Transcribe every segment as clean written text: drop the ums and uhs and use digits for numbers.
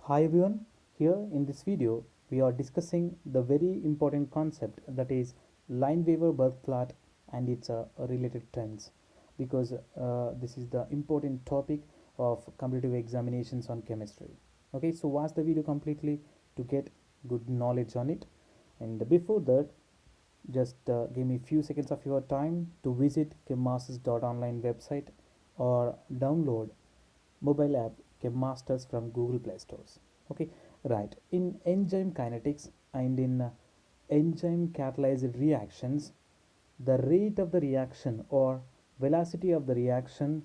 Hi everyone, here in this video we are discussing the very important concept, that is Lineweaver birth plot and its related trends, because this is the important topic of competitive examinations on chemistry. Okay, so watch the video completely to get good knowledge on it. And before that, just give me a few seconds of your time to visit CHEMMasters.online website or download mobile app CHEMMasters from Google Play Stores. Okay, right. In enzyme kinetics and in enzyme catalyzed reactions, the rate of the reaction or velocity of the reaction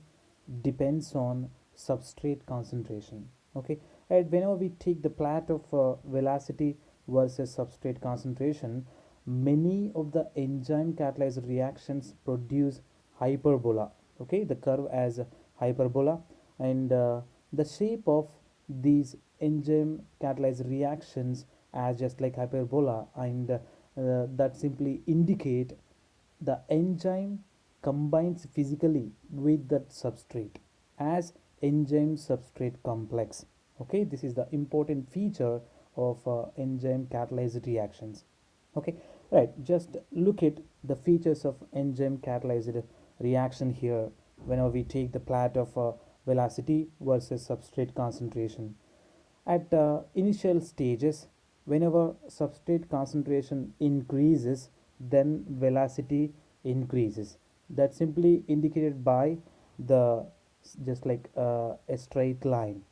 depends on substrate concentration. Okay, and whenever we take the plot of velocity versus substrate concentration, many of the enzyme catalyzed reactions produce hyperbola. Okay, the curve as hyperbola, and the shape of these enzyme catalyzed reactions as just like hyperbola, and that simply indicate the enzyme combines physically with that substrate as enzyme substrate complex. Okay, this is the important feature of enzyme catalyzed reactions. Okay, right, just look at the features of enzyme catalyzed reaction here. Whenever we take the plot of velocity versus substrate concentration at initial stages, whenever substrate concentration increases, then velocity increases. That's simply indicated by the just like a straight line.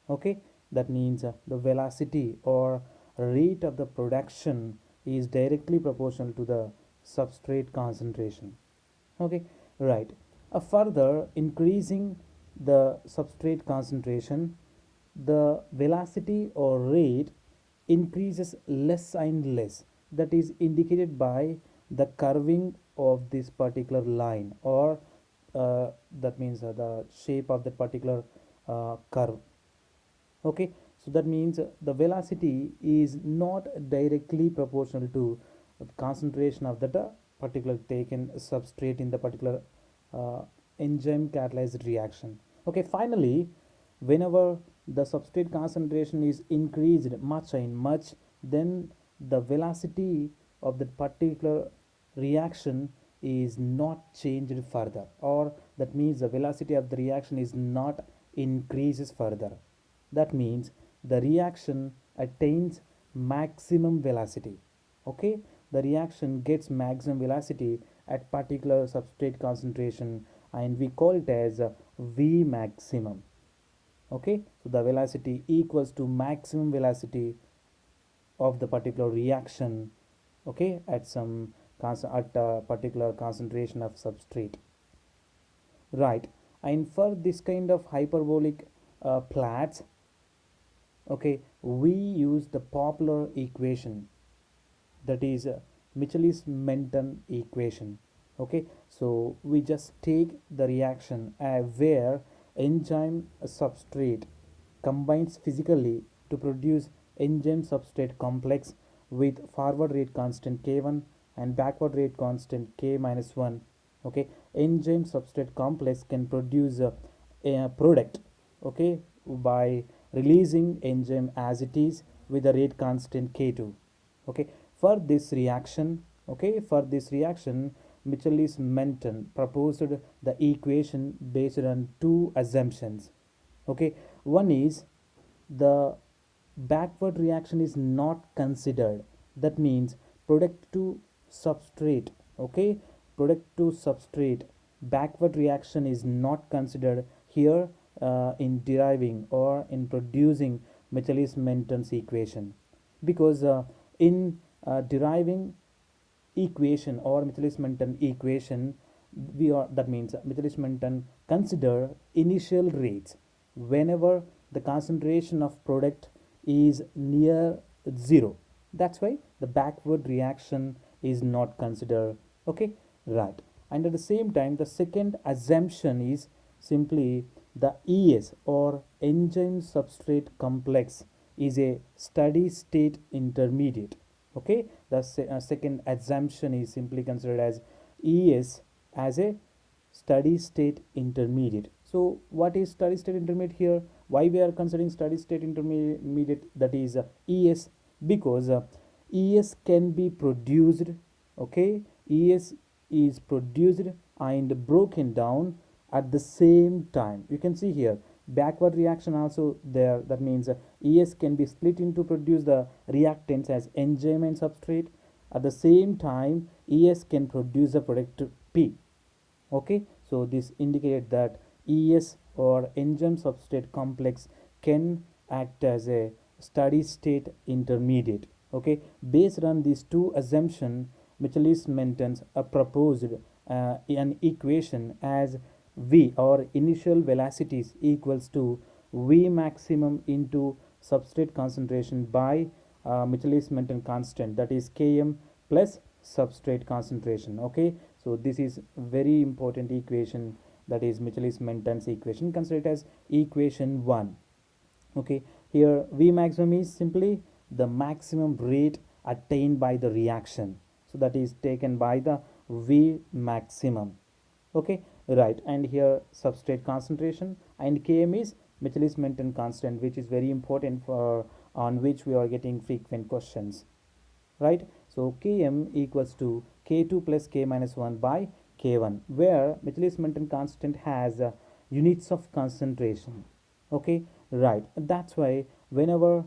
Okay, that means the velocity or rate of the production is directly proportional to the substrate concentration. Okay, right. Further increasing the substrate concentration, the velocity or rate increases less and less. That is indicated by the curving of this particular line, or that means the shape of that particular curve. Okay, so that means the velocity is not directly proportional to the concentration of that particular taken substrate in the particular uh, enzyme catalyzed reaction. Okay, finally, whenever the substrate concentration is increased much and much, then the velocity of that particular reaction is not changed further, or that means the velocity of the reaction is not increases further. That means the reaction attains maximum velocity. Okay, the reaction gets maximum velocity at particular substrate concentration, and we call it as v maximum. Okay, so the velocity equals to maximum velocity of the particular reaction, okay, at some at a particular concentration of substrate. Right, and for this kind of hyperbolic plots, okay, we use the popular equation, that is Michaelis-Menten equation. Okay, so we just take the reaction where enzyme substrate combines physically to produce enzyme substrate complex with forward rate constant k1 and backward rate constant k minus 1. Okay, enzyme substrate complex can produce a product, okay, by releasing enzyme as it is with a rate constant k2. Okay, for this reaction, okay, for this reaction, Michaelis-Menten proposed the equation based on two assumptions. Okay, one is the backward reaction is not considered. That means product to substrate, okay, product to substrate backward reaction is not considered here in deriving or in producing Michaelis-Menten's equation, because in deriving equation or Michaelis-Menten equation, we are, that means Michaelis-Menten consider initial rates whenever the concentration of product is near zero. That's why the backward reaction is not considered. Okay, right. And at the same time, the second assumption is simply the ES or enzyme substrate complex is a steady state intermediate. Okay, the second assumption is simply considered as ES as a steady state intermediate. So what is steady state intermediate here? Why we are considering steady state intermediate, that is ES? Because ES can be produced, okay, ES is produced and broken down at the same time. You can see here backward reaction also there, that means ES can be split into produce the reactants as enzyme and substrate. At the same time ES can produce the product P. Okay, so this indicates that ES or enzyme substrate complex can act as a steady state intermediate. Okay, based on these two assumptions, Michaelis Menten proposed an equation as V or initial velocities equals to V maximum into substrate concentration by Michaelis Menten constant, that is Km plus substrate concentration. Okay, so this is very important equation, that is Michaelis Menten's equation. Consider it as equation 1. Okay, here V maximum is simply the maximum rate attained by the reaction, so that is taken by the V maximum. Okay, right, and here substrate concentration, and Km is Michaelis Menten constant, which is very important for on which we are getting frequent questions, right? So Km equals to K2 plus K minus 1 by K1, where Michaelis Menten constant has units of concentration. Okay, right, that's why whenever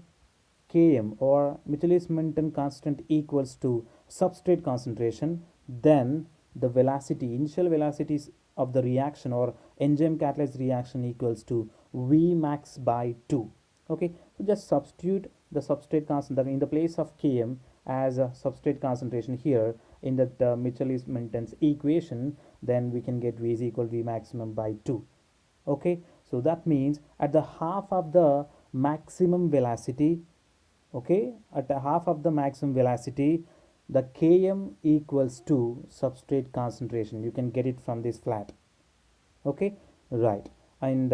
Km or Michaelis Menten constant equals to substrate concentration, then the velocity, initial velocities of the reaction or enzyme catalyzed reaction equals to V max by 2. Okay, so just substitute the substrate concentration in the place of Km as a substrate concentration here in the Michaelis Menten's equation, then we can get V is equal to V maximum by 2. Okay, so that means at the half of the maximum velocity, okay, at the half of the maximum velocity, the Km equals to substrate concentration. You can get it from this flat. Okay, right, and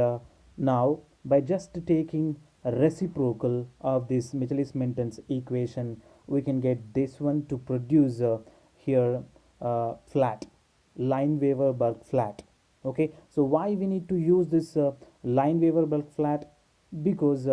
now by just taking a reciprocal of this Michaelis Menten's equation, we can get this one to produce here flat Lineweaver-Burk flat. Okay, so why we need to use this Lineweaver-Burk flat? Because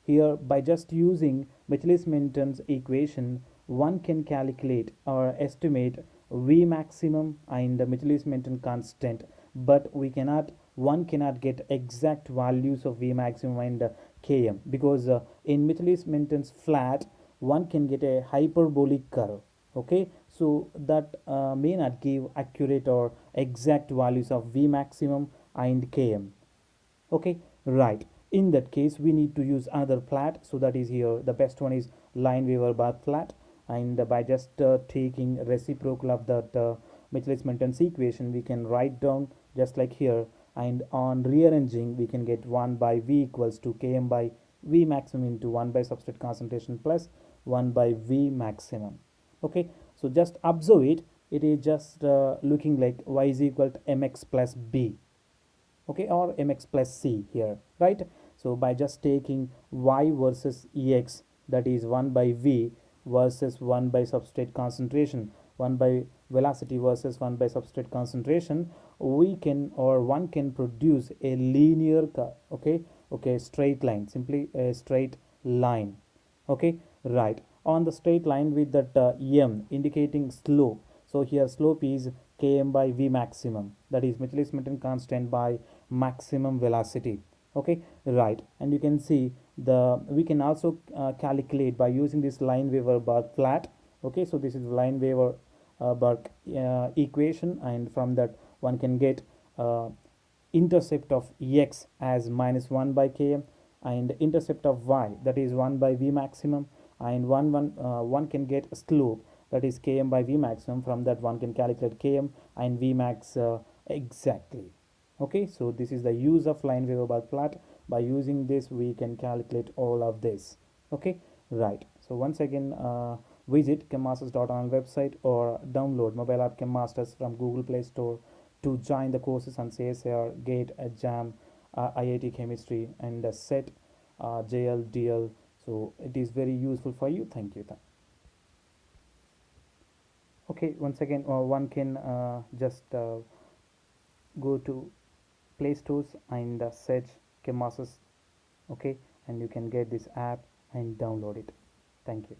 here by just using Michaelis Menten's equation, one can calculate or estimate V maximum and the Michaelis Menten constant, but one cannot get exact values of V maximum and Km, because in Michaelis Menten's flat one can get a hyperbolic curve. Okay, so that may not give accurate or exact values of V maximum and Km. Okay, right, in that case we need to use another flat, so that is here the best one is Lineweaver-Burk flat, and by just taking reciprocal of that Michaelis Menten's equation, we can write down just like here, and on rearranging we can get 1 by V equals to Km by V maximum into 1 by substrate concentration plus 1 by V maximum. Okay, so just observe it, it is just looking like Y is equal to mx plus B, okay, or mx plus c here, right? So by just taking y versus ex, that is 1 by v versus 1 by substrate concentration, 1 by velocity versus 1 by substrate concentration, we can or one can produce a linear okay, straight line, simply a straight line. Okay, right, on the straight line with that m indicating slope. So here slope is Km by V maximum, that is Michaelis Menten constant by maximum velocity. Okay, right, and you can see the we can also calculate by using this Lineweaver-Burk flat. Okay, so this is Lineweaver Burk equation, and from that one can get intercept of x as minus 1 by Km, and intercept of y, that is 1 by V maximum, and one can get slope, that is Km by V maximum. From that one can calculate Km and V max exactly. Okay, so this is the use of Lineweaver-Burk flat. By using this we can calculate all of this. Okay, right, so once again visit CHEMMasters.online website or download mobile app CHEMMasters from Google Play Store to join the courses on CSIR, GATE, JAM, IIT Chemistry, and SET, JL, DL. So it is very useful for you. Thank you. Okay, once again one can just go to Play Stores and search CHEMMasters okay, and you can get this app and download it. Thank you.